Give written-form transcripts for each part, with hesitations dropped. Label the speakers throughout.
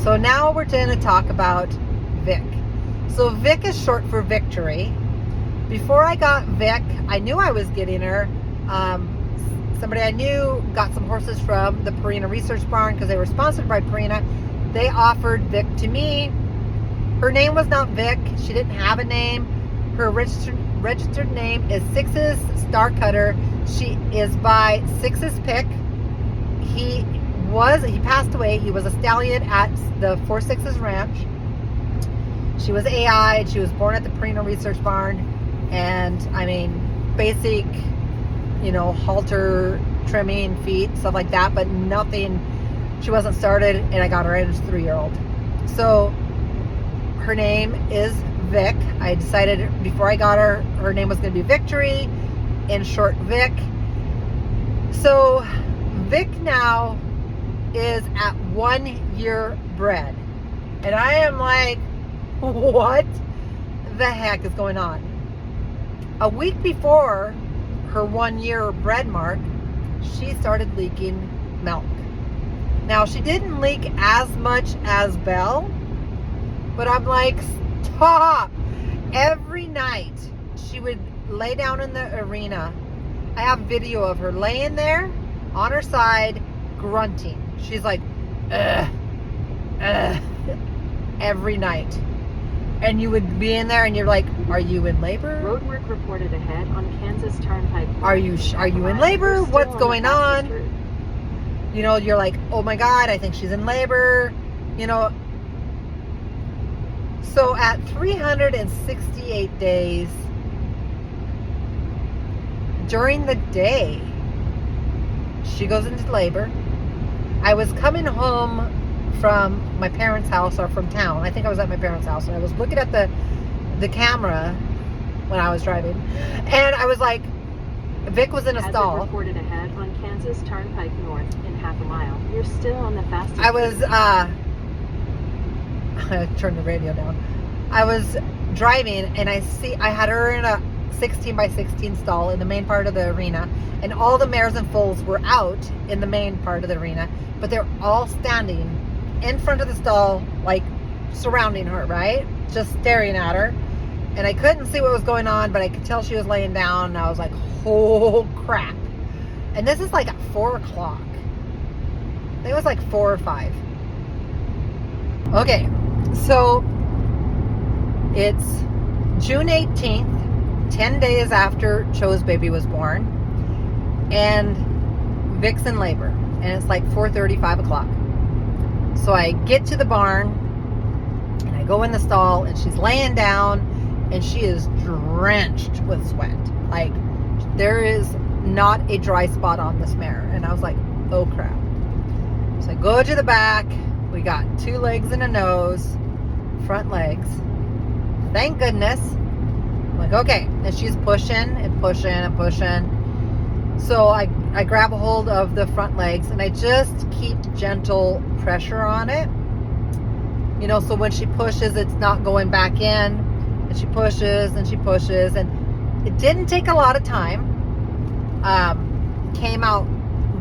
Speaker 1: So now we're going to talk about Vic. So Vic is short for victory. Before I got Vic, I knew I was getting her. Somebody I knew got some horses from the Purina Research Barn because they were sponsored by Purina. They offered Vic to me. Her name was not Vic. She didn't have a name. Her registered name is Six's Star Cutter. She is by Six's Pick. He passed away. He was a stallion at the 4-6's ranch. She was AI. She was born at the Purina Research Barn. And I mean, basic, halter trimming, feet, stuff like that, but nothing. She wasn't started, and I got her as a 3-year-old. So her name is Vic. I decided before I got her, her name was going to be Victory, in short, Vic. So Vic now is at 1 year bred, and I am like, what the heck is going on? A week before her 1 year bred mark, she started leaking milk. Now, she didn't leak as much as Belle, but I'm like, stop. Every night she would lay down in the arena. I have video of her laying there on her side, grunting. She's like, ugh, ugh, every night. And you would be in there and you're like, are you in labor?
Speaker 2: Roadwork reported ahead on Kansas Turnpike.
Speaker 1: Are you in labor? What's going on? You're like, oh my God, I think she's in labor. So at 368 days, during the day, she goes into labor. I was coming home from my parents' house or from town. I think I was at my parents' house, and I was looking at the camera when I was driving, and I was like, Vic was in a stall.
Speaker 2: Reported ahead on Kansas Turnpike North in half a mile. You're still on the fastest.
Speaker 1: I was I turned the radio down. I was driving, and I had her in a 16x16 stall in the main part of the arena, and all the mares and foals were out in the main part of the arena, but they're all standing in front of the stall, like surrounding her, right? Just staring at her. And I couldn't see what was going on, but I could tell she was laying down, and I was like, oh crap. And this is like at 4 o'clock. I think it was like 4 or 5. Okay, so it's June 18th, 10 days after Cho's baby was born, and Vic's in labor, and it's like 4:30, 5 o'clock. So I get to the barn, and I go in the stall, and she's laying down, and she is drenched with sweat. Like, there is not a dry spot on this mare. And I was like, oh crap. So I go to the back. We got 2 legs and a nose, front legs. Thank goodness. I'm like, okay. And she's pushing and pushing and pushing. So I grab a hold of the front legs, and I just keep gentle pressure on it. So when she pushes, it's not going back in. And she pushes and she pushes. And it didn't take a lot of time. Came out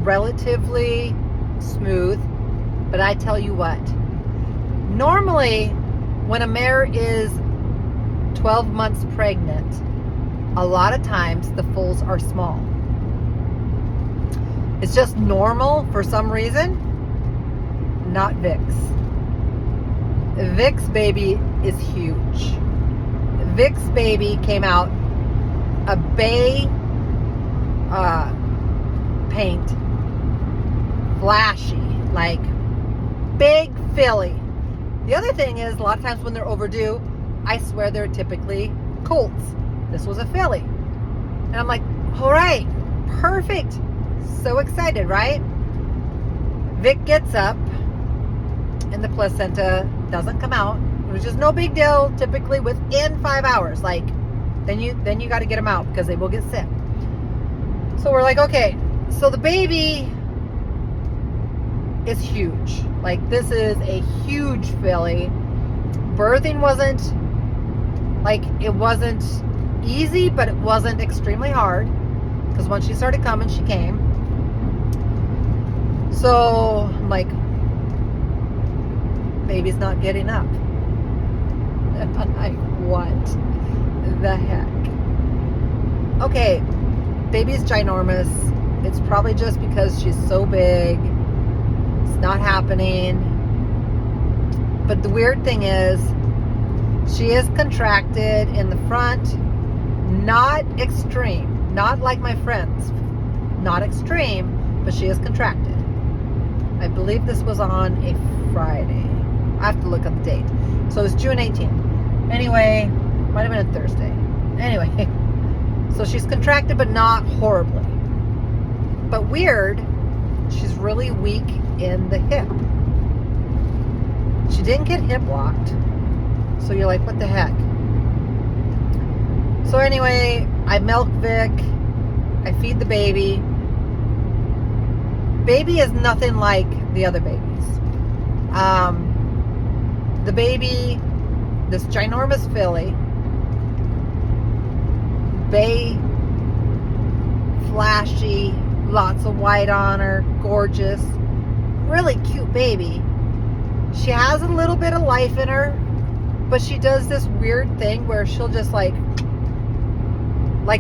Speaker 1: relatively smooth. But I tell you what. Normally, when a mare is 12 months pregnant, a lot of times the foals are small. It's just normal for some reason. Not Vic's. Vic's baby is huge. Vic's baby came out a bay paint, flashy, like big filly. The other thing is, a lot of times when they're overdue, I swear they're typically colts. This was a filly. And I'm like, all right, perfect. So excited, right? Vic gets up, and the placenta doesn't come out, which is no big deal typically within 5 hours. Like, then you got to get them out because they will get sick. So we're like, okay, so the baby is huge. Like, this is a huge filly. Birthing wasn't easy, but it wasn't extremely hard, because once she started coming, she came. So I'm like, baby's not getting up. I'm like, what the heck? Okay, baby's ginormous. It's probably just because she's so big. It's not happening. But the weird thing is, she is contracted in the front, not extreme, not like my friends, not extreme, but she is contracted. I believe this was on a Friday. I have to look up the date. So it was June 18th. Anyway, might have been a Thursday. Anyway, so she's contracted, but not horribly. But weird, she's really weak in the hip. She didn't get hip locked. So you're like, what the heck? So anyway, I milk Vic. I feed the baby. Baby is nothing like the other babies. The baby, this ginormous filly, bay, flashy, lots of white on her, gorgeous, really cute baby. She has a little bit of life in her, but she does this weird thing where she'll just like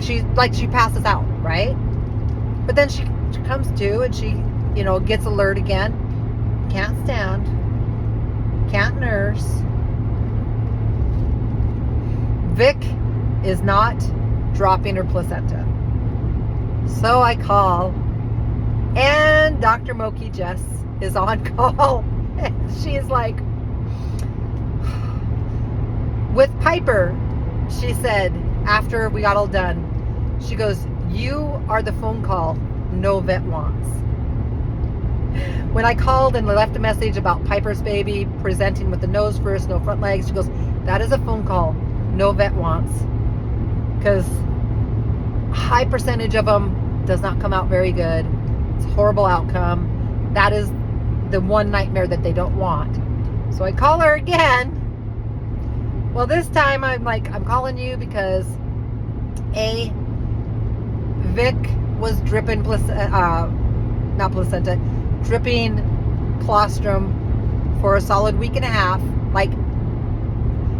Speaker 1: she passes out, right? But then she comes to and she, gets alert again. Can't stand. Can't nurse. Vic is not dropping her placenta. So I call, and Dr. Moki Jess is on call. And she's like, with Piper, she said, after we got all done, she goes, you are the phone call no vet wants. When I called and left a message about Piper's baby presenting with the nose first, no front legs, she goes, that is a phone call no vet wants. Because a high percentage of them does not come out very good. It's a horrible outcome. That is the one nightmare that they don't want. So I call her again. Well, this time I'm like, I'm calling you because Vic was dripping dripping colostrum for a solid week and a half. Like,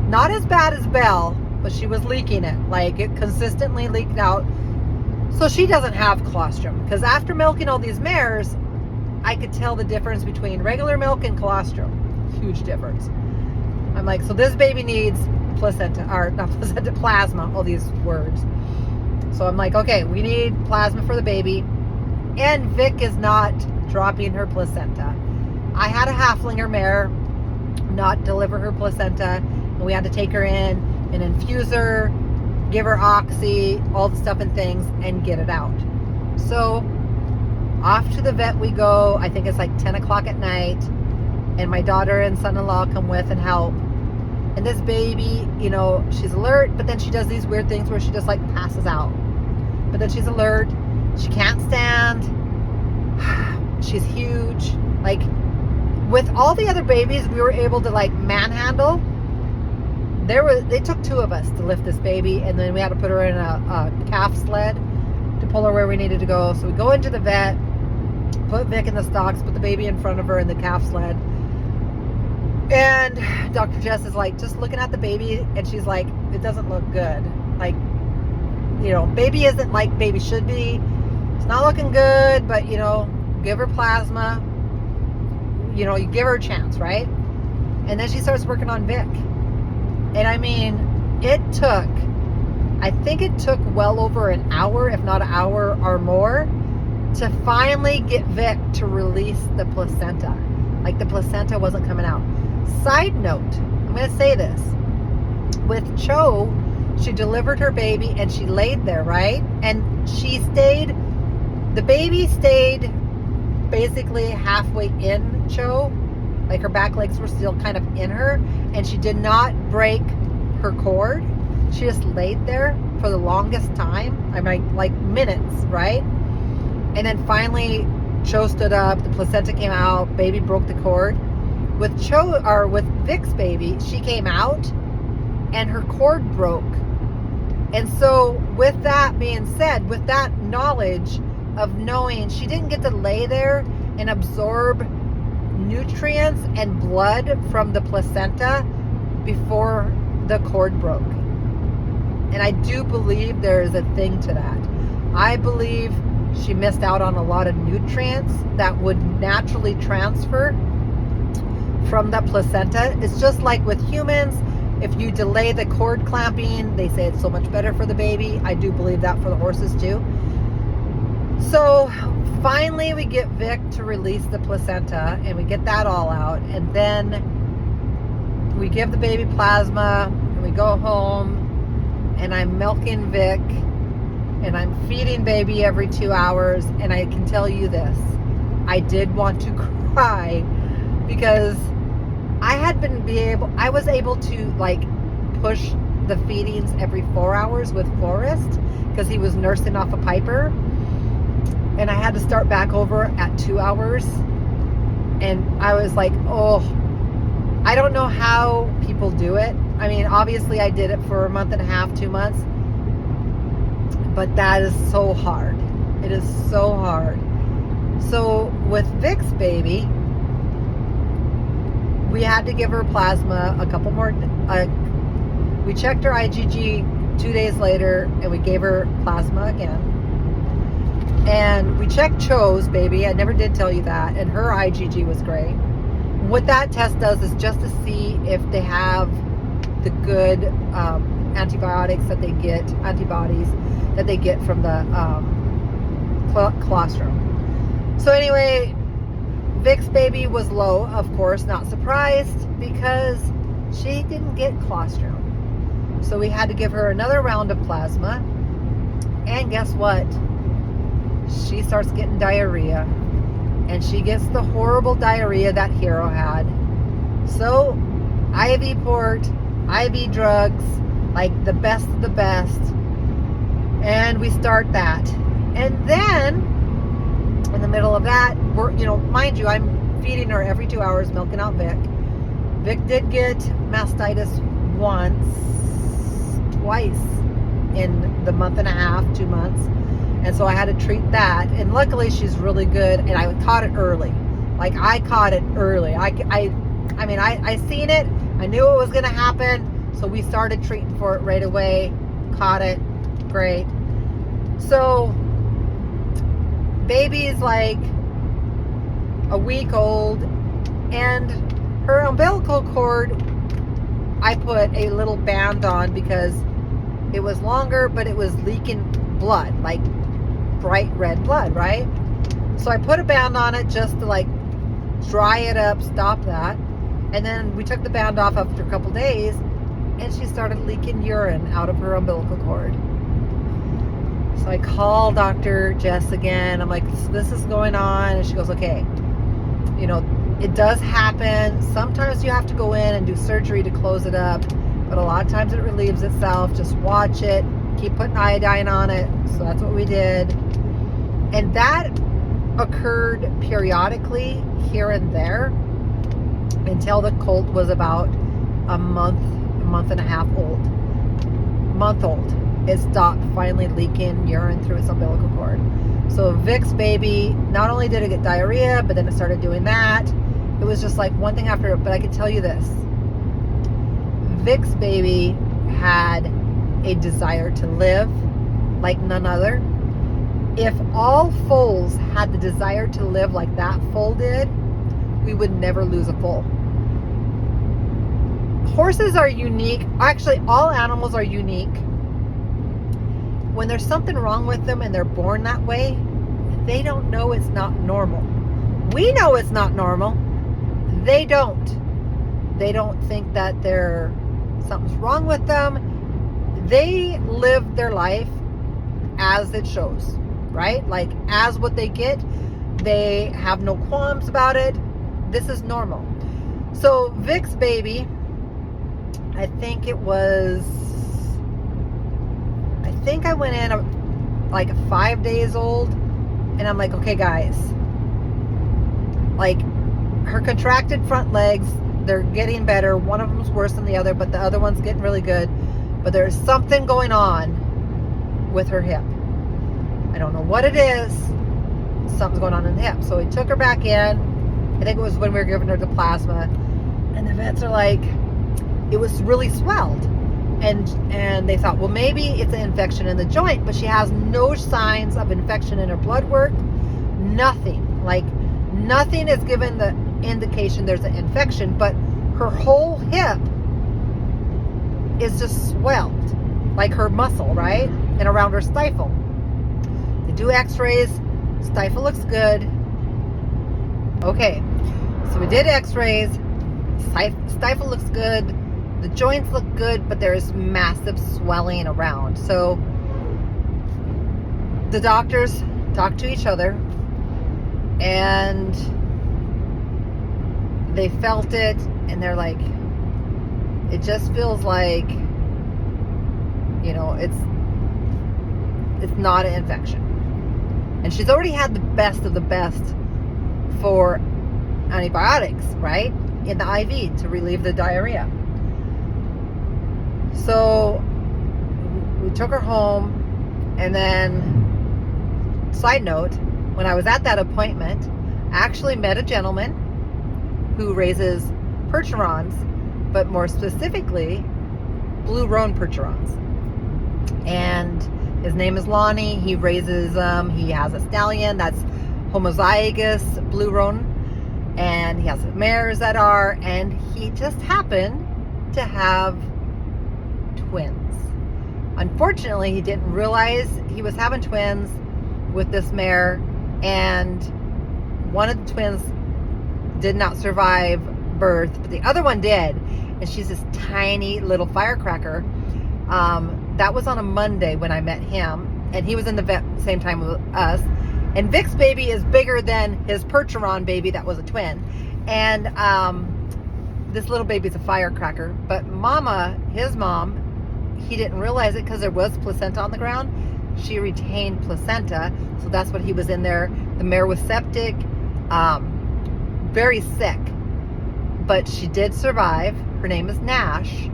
Speaker 1: not as bad as Belle, but she was leaking it. Like, it consistently leaked out. So she doesn't have colostrum. Because after milking all these mares, I could tell the difference between regular milk and colostrum. Huge difference. I'm like, so this baby needs plasma, all these words. So I'm like, okay, we need plasma for the baby. And Vic is not dropping her placenta. I had a halflinger mare not deliver her placenta, and we had to take her in and infuse her, give her oxy, all the stuff and things, and get it out. So off to the vet we go. I think it's like 10 o'clock at night, and my daughter and son-in-law come with and help. And this baby, she's alert, but then she does these weird things where she just like passes out. But then she's alert. She can't stand. She's huge. Like, with all the other babies we were able to like manhandle. They took two of us to lift this baby, and then we had to put her in a calf sled to pull her where we needed to go. So we go into the vet, put Vic in the stocks, put the baby in front of her in the calf sled. And Dr. Jess is like just looking at the baby, and she's like, it doesn't look good. Like, baby isn't like baby should be. It's not looking good, but give her plasma. You give her a chance, right? And then she starts working on Vic. And I mean, I think it took well over an hour, if not an hour or more, to finally get Vic to release the placenta. Like, the placenta wasn't coming out. Side note, I'm going to say this. With Cho, she delivered her baby and she laid there, right? And the baby stayed basically halfway in Cho. Like, her back legs were still kind of in her, and she did not break her cord. She just laid there for the longest time. I mean, like minutes, right? And then finally, Cho stood up, the placenta came out, baby broke the cord. With Vic's baby, she came out and her cord broke. And so with that being said, with that knowledge of knowing, she didn't get to lay there and absorb nutrients and blood from the placenta before the cord broke. And I do believe there is a thing to that. I believe she missed out on a lot of nutrients that would naturally transfer from the placenta. It's just like with humans. If you delay the cord clamping, they say it's so much better for the baby. I do believe that for the horses too. So finally we get Vic to release the placenta, and we get that all out, and then we give the baby plasma, and we go home, and I'm milking Vic, and I'm feeding baby every 2 hours. And I can tell you this, I did want to cry, because I was able to like push the feedings every 4 hours with Forrest, because he was nursing off a Piper, and I had to start back over at 2 hours. And I was like, oh, I don't know how people do it. I mean, obviously I did it for a month and a half, 2 months, but that is so hard. It is so hard. So with Vic's baby, we had to give her plasma a couple more. We checked her IgG 2 days later, and we gave her plasma again. And we checked Cho's baby. I never did tell you that. And her IgG was great. What that test does is just to see if they have the good antibiotics that they get, antibodies that they get from the colostrum. So anyway, Vic's baby was low, of course, not surprised, because she didn't get colostrum. So we had to give her another round of plasma. And guess what? She starts getting diarrhea. And she gets the horrible diarrhea that Hero had. So IV port, IV drugs, like the best of the best. And we start that. And then in the middle of that, we're, mind you, I'm feeding her every 2 hours, milking out Vic. Vic did get mastitis twice in the month and a half, 2 months. And so I had to treat that. And luckily she's really good. And I caught it early. Like, I caught it early. I seen it. I knew it was going to happen. So we started treating for it right away. Caught it. Great. So baby's like a week old, and her umbilical cord, I put a little band on because it was longer, but it was leaking blood, like bright red blood, right? So I put a band on it just to like dry it up, stop that. And then we took the band off after a couple days, and she started leaking urine out of her umbilical cord. So I call Dr. Jess again. I'm like, this is going on. And she goes, okay, it does happen. Sometimes you have to go in and do surgery to close it up, but a lot of times it relieves itself. Just watch it. Keep putting iodine on it. So that's what we did. And that occurred periodically here and there until the colt was about a month and a half old. Month old. It stopped finally leaking urine through its umbilical cord. So Vic's baby, not only did it get diarrhea, but then it started doing that. It was just like one thing after, but I can tell you this. Vic's baby had a desire to live like none other. If all foals had the desire to live like that foal did, we would never lose a foal. Horses are unique. Actually, all animals are unique. When there's something wrong with them and they're born that way, they don't know it's not normal. We know it's not normal. They don't. They don't think that something's wrong with them. They live their life as it shows, right? Like as what they get. They have no qualms about it. This is normal. So Vic's baby, I think I went in like 5 days old, and I'm like, okay guys, like her contracted front legs, they're getting better. One of them's worse than the other, but the other one's getting really good. But there's something going on with her hip. I don't know what it is. Something's going on in the hip. So we took her back in, I think it was when we were giving her the plasma, and the vets are like, it was really swelled. And they thought, well, maybe it's an infection in the joint, but she has no signs of infection in her blood work. Nothing. Like, nothing is given the indication there's an infection, but her whole hip is just swelled, like her muscle, right? And around her stifle. They do x-rays. Stifle looks good. Okay, so we did x-rays. Stifle looks good. The joints look good, but there's massive swelling around. So the doctors talk to each other, and they felt it, and they're like, it just feels like, you know, it's not an infection. And she's already had the best of the best for antibiotics, right? In the IV to relieve the diarrhea. So we took her home, and then, side note, when I was at that appointment, I actually met a gentleman who raises percherons, but more specifically, blue roan percherons. And his name is Lonnie. He raises he has a stallion that's homozygous blue roan, and he has mares that are, and he just happened to have twins. Unfortunately, he didn't realize he was having twins with this mare, and one of the twins did not survive birth, but the other one did, and she's this tiny little firecracker. That was on a Monday when I met him, and he was in the vet same time with us. And Vic's baby is bigger than his percheron baby that was a twin, and this little baby's a firecracker. But Mama, his mom, he didn't realize it because there was placenta on the ground. She retained placenta, so that's what he was in there. The mare was septic, very sick, but she did survive. Her name is Nash.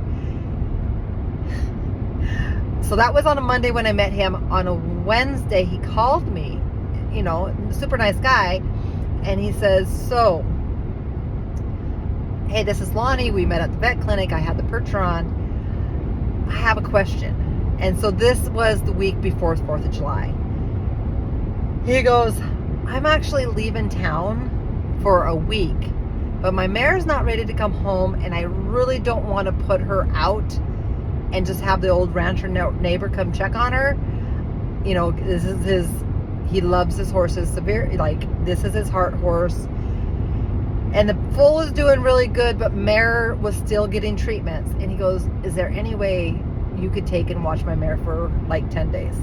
Speaker 1: So that was on a Monday when I met him. On a Wednesday, he called me, you know, super nice guy, and he says, so, hey, this is Lonnie. We met at the vet clinic. I had the percheron. I have a question. And so this was the week before 4th of July. He goes, I'm actually leaving town for a week, but my mare's not ready to come home, and I really don't want to put her out and just have the old rancher neighbor come check on her. You know, this is he loves his horses severe, like this is his heart horse. And the foal is doing really good, but mare was still getting treatments. And he goes, is there any way you could take and watch my mare for like 10 days?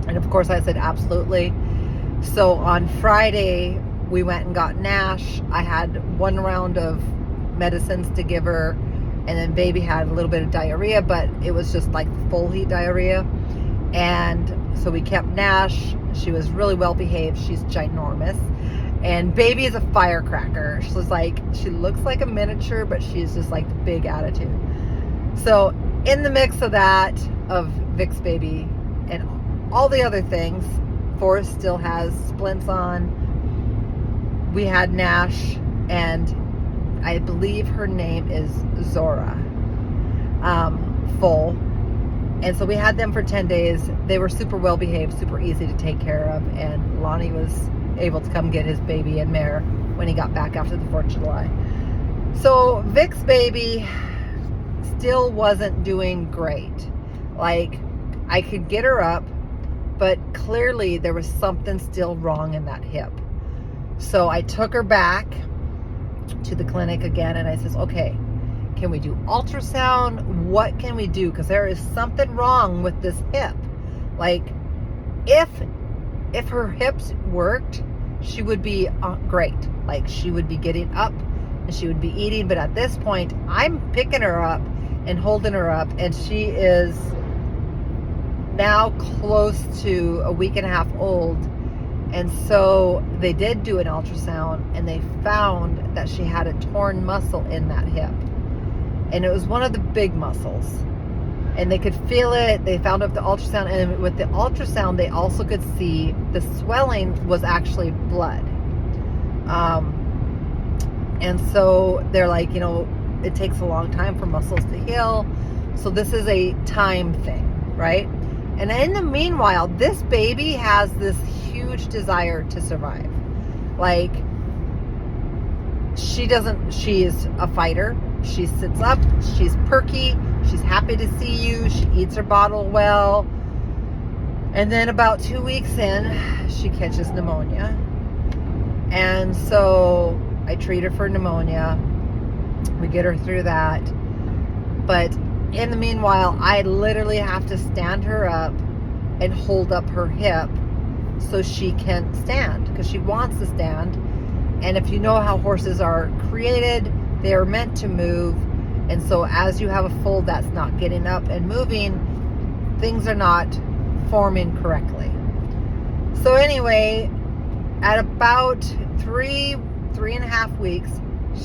Speaker 1: And of course I said, absolutely. So on Friday, we went and got Nash. I had one round of medicines to give her, and then baby had a little bit of diarrhea, but it was just like full heat diarrhea. And so we kept Nash. She was really well behaved. She's ginormous. And baby is a firecracker. She's like, she looks like a miniature, but she's just like the big attitude. So in the mix of that, of Vic's baby and all the other things, Forrest still has splints on. We had Nash, and I believe her name is Zora, foal. And so we had them for 10 days. They were super well behaved, super easy to take care of. And Lonnie was able to come get his baby and mare when he got back after the 4th of July. So Vic's baby still wasn't doing great. Like, I could get her up, but clearly there was something still wrong in that hip. So I took her back to the clinic again, and I says, okay, can we do ultrasound? What can we do? Because there is something wrong with this hip. Like, if her hips worked, she would be great. Like, she would be getting up and she would be eating. But at this point, I'm picking her up and holding her up, and she is now close to a week and a half old. And so they did do an ultrasound, and they found that she had a torn muscle in that hip. And it was one of the big muscles. And they could feel it. They found out the ultrasound. And with the ultrasound, they also could see the swelling was actually blood. And so they're like, it takes a long time for muscles to heal. So this is a time thing, right? And in the meanwhile, this baby has this huge desire to survive. Like, she is a fighter. She sits up, she's perky, she's happy to see you, she eats her bottle well. And then about 2 weeks in, she catches pneumonia. And so I treat her for pneumonia. We get her through that. But in the meanwhile, I literally have to stand her up and hold up her hip so she can stand, because she wants to stand. And if you know how horses are created, they are meant to move. And so as you have a foal that's not getting up and moving, things are not forming correctly. So anyway, at about 3.5 weeks,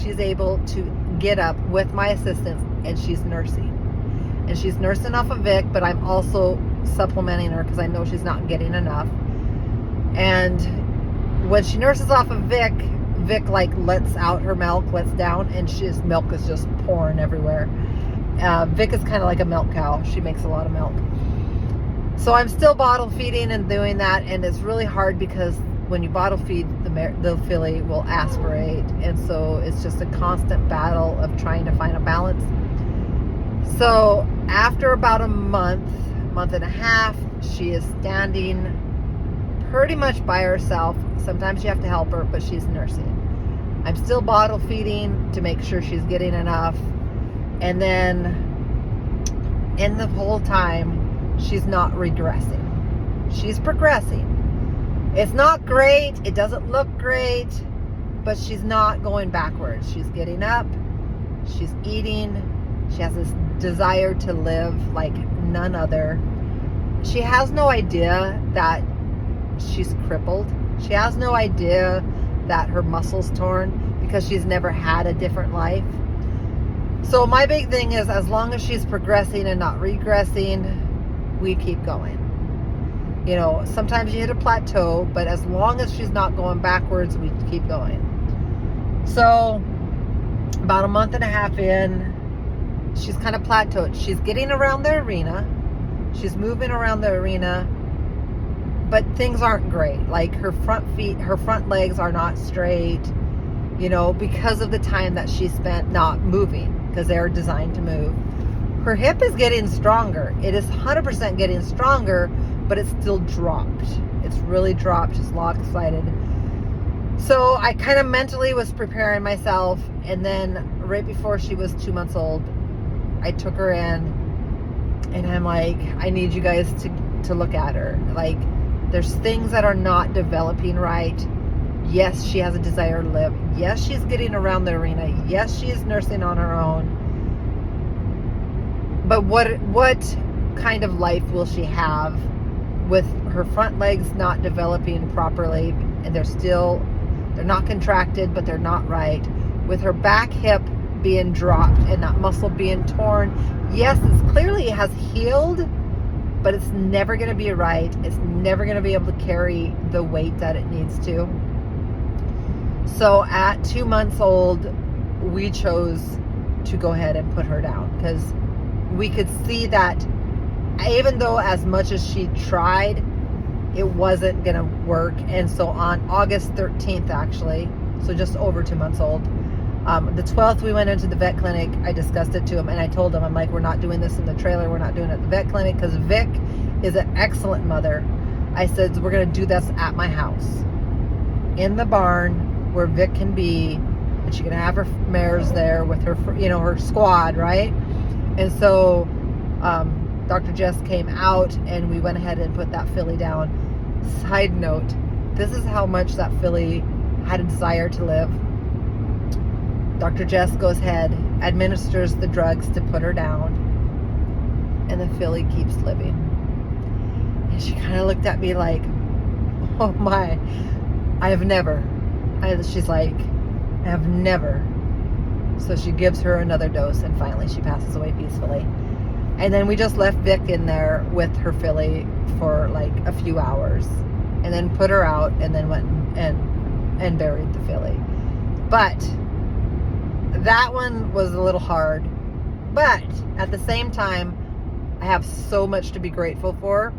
Speaker 1: she's able to get up with my assistance, and she's nursing. And she's nursing off of Vic, but I'm also supplementing her because I know she's not getting enough. And when she nurses off of Vic like lets out her milk, lets down, and milk is just pouring everywhere. Vic is kind of like a milk cow. She makes a lot of milk. So I'm still bottle feeding and doing that, and it's really hard because when you bottle feed, the filly will aspirate, and so it's just a constant battle of trying to find a balance. So after about a month and a half, she is standing pretty much by herself. Sometimes you have to help her, but she's nursing. I'm still bottle feeding to make sure she's getting enough. And then in the whole time, she's not regressing. She's progressing. It's not great. It doesn't look great, but she's not going backwards. She's getting up. She's eating. She has this desire to live like none other. She has no idea that she's crippled. She has no idea that her muscle's torn because she's never had a different life. So my big thing is, as long as she's progressing and not regressing, we keep going. Sometimes you hit a plateau, but as long as she's not going backwards, we keep going. So about a month and a half in, she's kind of plateaued. She's getting around the arena. She's moving around the arena, but things aren't great. Like her front legs are not straight, because of the time that she spent not moving, because they're designed to move. Her hip is getting stronger. It is 100% getting stronger, but it's still dropped. It's really dropped. She's lopsided. So I kind of mentally was preparing myself, and then right before she was 2 months old, I took her in, and I'm like, I need you guys to look at her. Like, there's things that are not developing right. Yes, she has a desire to live. Yes, she's getting around the arena. Yes, she is nursing on her own. But what kind of life will she have with her front legs not developing properly, and they're not contracted, but they're not right, with her back hip being dropped and that muscle being torn? Yes, it has healed, but it's never going to be right. It's never going to be able to carry the weight that it needs to. So at 2 months old, we chose to go ahead and put her down, because we could see that even though as much as she tried, it wasn't going to work. And so on August 13th, actually, so just over 2 months old, the 12th, we went into the vet clinic. I discussed it to him, and I told him, I'm like, we're not doing this in the trailer. We're not doing it at the vet clinic, because Vic is an excellent mother. I said, we're going to do this at my house, in the barn where Vic can be, and she can have her mares there with her, her squad, right? And so Dr. Jess came out, and we went ahead and put that filly down. Side note, this is how much that filly had a desire to live. Dr. Jess goes ahead, administers the drugs to put her down, and the filly keeps living. And she kind of looked at me like, oh my, she's like, I have never. So she gives her another dose, and finally she passes away peacefully. And then we just left Vic in there with her filly for like a few hours, and then put her out, and then went and buried the filly. But that one was a little hard. But at the same time, I have so much to be grateful for.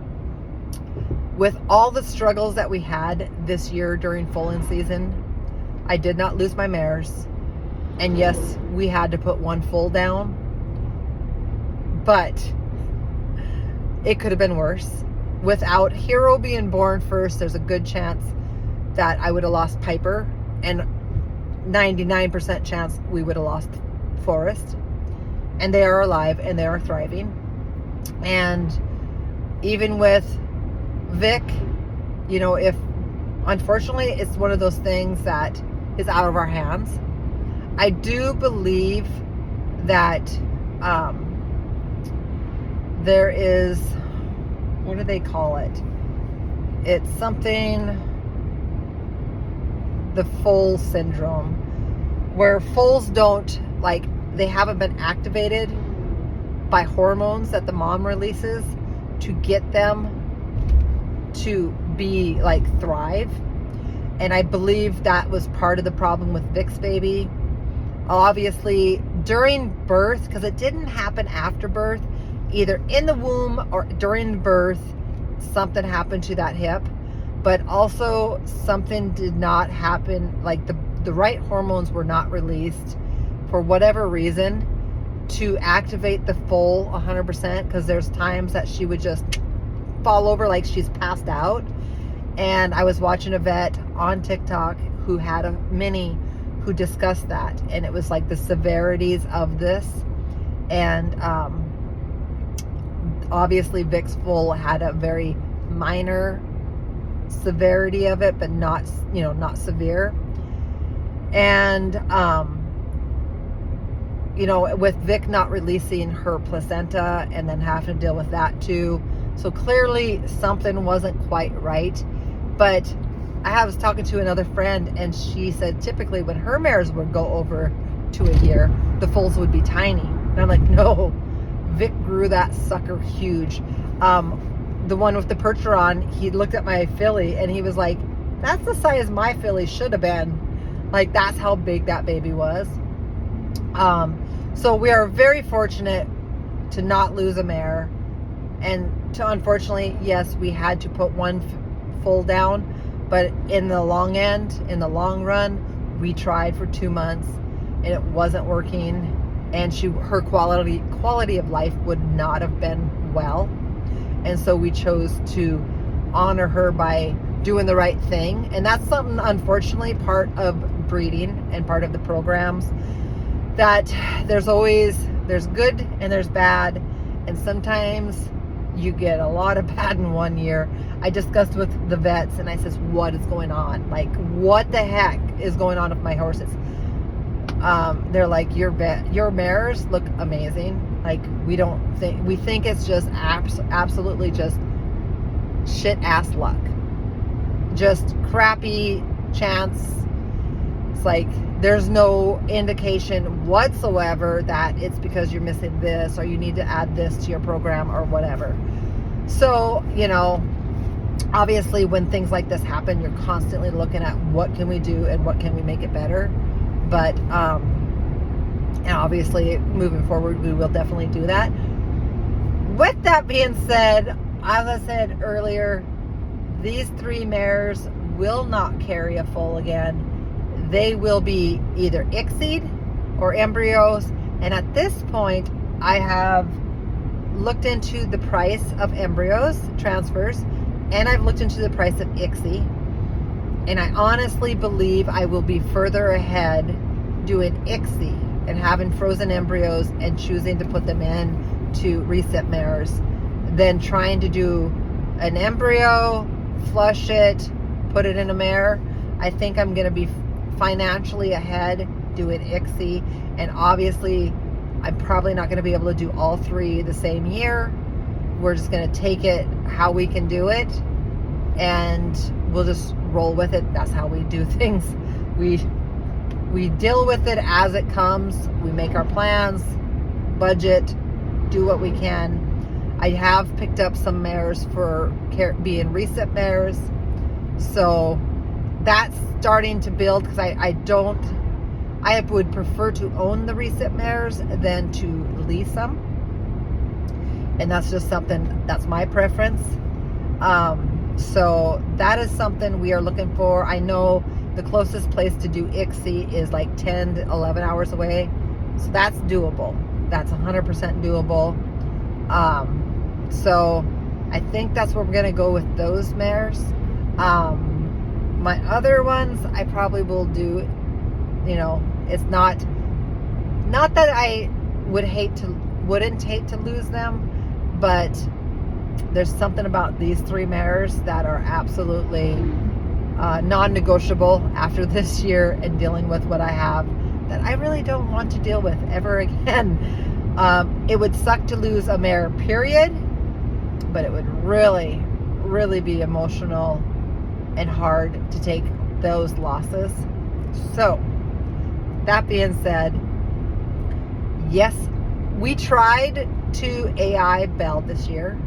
Speaker 1: With all the struggles that we had this year during foaling season, I did not lose my mares. And yes, we had to put one foal down. But it could have been worse. Without Hero being born first, there's a good chance that I would have lost Piper, and 99% chance we would have lost Forrest. And they are alive and they are thriving. And even with Vic, you know, if unfortunately it's one of those things that is out of our hands. I do believe that there is, what do they call it? It's something, the foal syndrome, where foals don't, like, they haven't been activated by hormones that the mom releases to get them to be, like, thrive. And I believe that was part of the problem with Vic's baby. Obviously, during birth, because it didn't happen after birth, either in the womb or during birth, something happened to that hip. But also something did not happen, like the right hormones were not released for whatever reason to activate the foal 100%, because there's times that she would just fall over like she's passed out. And I was watching a vet on TikTok who had a mini who discussed that, and it was like the severities of this. And obviously Vic's foal had a very minor severity of it, but not, you know, not severe. And you know, with Vic not releasing her placenta and then having to deal with that too, so clearly something wasn't quite right. But I was talking to another friend, and she said typically when her mares would go over to a year, the foals would be tiny. And I'm like, no, Vic grew that sucker huge. The one with the Percheron, he looked at my filly and he was like, that's the size my filly should have been. Like, that's how big that baby was. So we are very fortunate to not lose a mare, and to, unfortunately, yes, we had to put one foal down, but in the long run, we tried for 2 months and it wasn't working, and her quality of life would not have been well. And so we chose to honor her by doing the right thing. And that's something, unfortunately, part of breeding and part of the programs, that there's good and there's bad. And sometimes you get a lot of bad in 1 year. I discussed with the vets and I says, what is going on? Like, what the heck is going on with my horses? They're like, your mares look amazing. Like, we think it's just absolutely just shit ass luck, just crappy chance. It's like there's no indication whatsoever that it's because you're missing this or you need to add this to your program or whatever. So, you know, obviously when things like this happen, you're constantly looking at what can we do and what can we make it better. But and obviously moving forward, we will definitely do that. With that being said, as I said earlier, these 3 mares will not carry a foal again. They will be either ICSI'd or embryos. And at this point, I have looked into the price of embryos transfers, and I've looked into the price of ICSI. And I honestly believe I will be further ahead doing ICSI and having frozen embryos and choosing to put them in to reset mares than trying to do an embryo, flush it, put it in a mare. I think I'm going to be financially ahead doing ICSI, and obviously I'm probably not going to be able to do all 3 the same year. We're just going to take it how we can do it, and we'll just roll with it. That's how we do things. We deal with it as it comes. We make our plans, budget, do what we can. I have picked up some mares for being reset mares, so that's starting to build, because I don't I would prefer to own the recip mares than to lease them. And that's just something, that's my preference. So that is something we are looking for. I know the closest place to do ICSI is like 10 to 11 hours away. So that's doable. That's 100% doable. So I think that's where we're going to go with those mares. My other ones, I probably will do, it's not that I wouldn't hate to lose them, but there's something about these 3 mares that are absolutely non-negotiable after this year and dealing with what I have that I really don't want to deal with ever again. It would suck to lose a mare, period, but it would really, really be emotional and hard to take those losses. So, that being said, yes, we tried to AI Belle this year,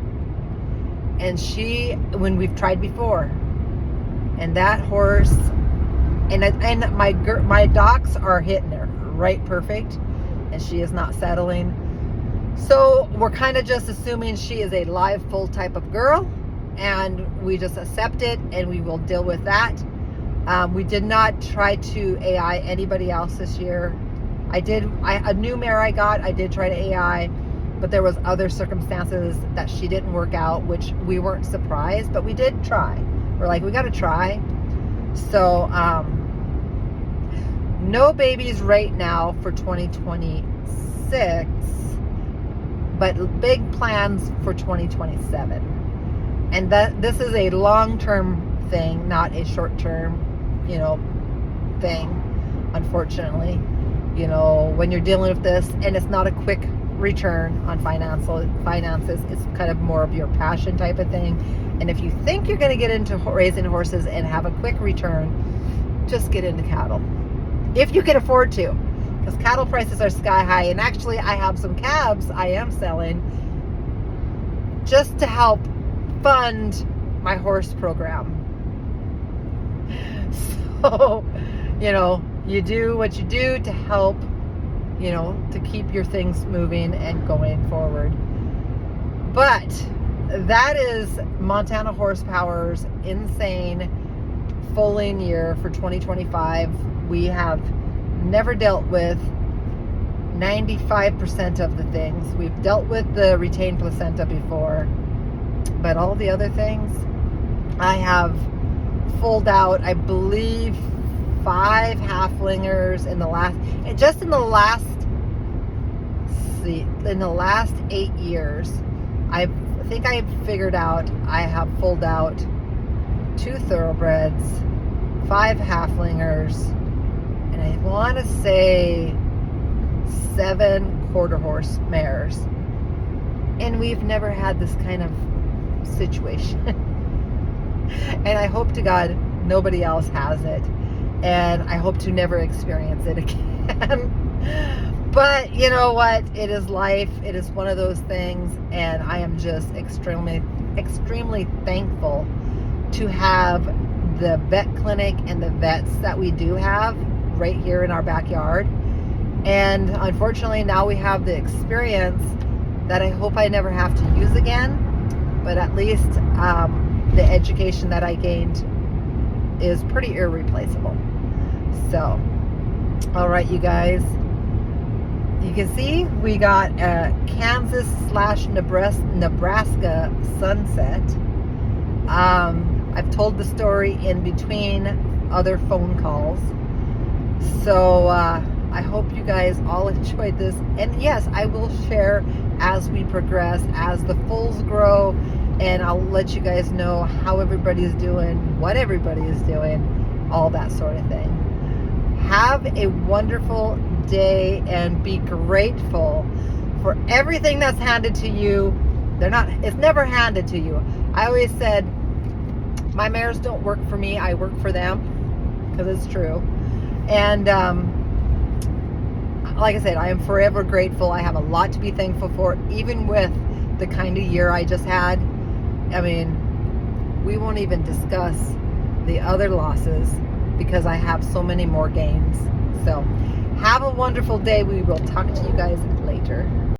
Speaker 1: and when we've tried before, and that horse, and my docs are hitting her right perfect, and she is not settling. So we're kind of just assuming she is a live full type of girl, and we just accept it, and we will deal with that. We did not try to AI anybody else this year. A new mare I did try to AI, but there was other circumstances that she didn't work out, which we weren't surprised, but we did try. We're like, we got to try. So, no babies right now for 2026, but big plans for 2027. And this is a long-term thing, not a short-term, thing, unfortunately. When you're dealing with this, and it's not a quick return on finances, it's kind of more of your passion type of thing. And if you think you're going to get into raising horses and have a quick return, just get into cattle. If you can afford to, because cattle prices are sky high. And actually, I have some calves I am selling just to help fund my horse program. So, you do what you do to help, to keep your things moving and going forward. But that is Montana Horsepower's insane foaling year for 2025. We have never dealt with 95% of the things. We've dealt with the retained placenta before, but all the other things, I have foaled out, I believe, 5 halflingers in the last 8 years. I think I figured out I have foaled out 2 thoroughbreds, 5 halflingers, and I want to say 7 quarter horse mares. And we've never had this kind of situation. And I hope to God nobody else has it. And I hope to never experience it again. But you know what? It is life. It is one of those things. And I am just extremely, extremely thankful to have the vet clinic and the vets that we do have right here in our backyard. And unfortunately, now we have the experience that I hope I never have to use again. But at least the education that I gained is pretty irreplaceable. So, all right, you guys. You can see we got a Kansas/Nebraska sunset. I've told the story in between other phone calls. So I hope you guys all enjoyed this. And yes, I will share as we progress, as the foals grow, and I'll let you guys know how everybody's doing, what everybody is doing, all that sort of thing. Have a wonderful day and be grateful for everything that's handed to you. It's never handed to you. I always said, my mares don't work for me, I work for them, because it's true. And like I said, I am forever grateful. I have a lot to be thankful for, even with the kind of year I just had. I mean, we won't even discuss the other losses because I have so many more gains. So Have a wonderful day. We will talk to you guys later.